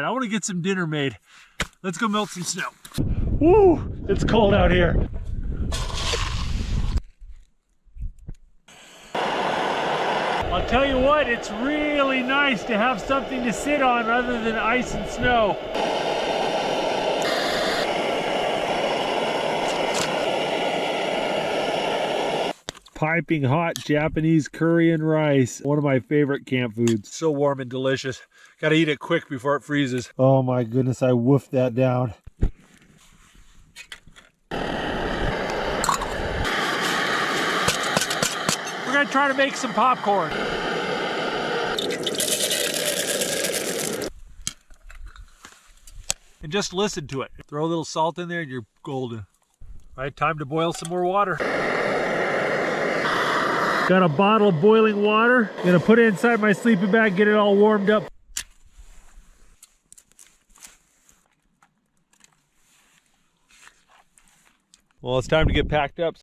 I want to get some dinner made. Let's go melt some snow. Woo! It's cold out here. I'll tell you what, it's really nice to have something to sit on other than ice and snow. Piping hot Japanese curry and rice. One of my favorite camp foods. So warm and delicious. Gotta eat it quick before it freezes. Oh my goodness, I woofed that down. We're gonna try to make some popcorn. And just listen to it. Throw a little salt in there and you're golden. All right, time to boil some more water. Got a bottle of boiling water. Gonna put it inside my sleeping bag, get it all warmed up. Well, it's time to get packed up.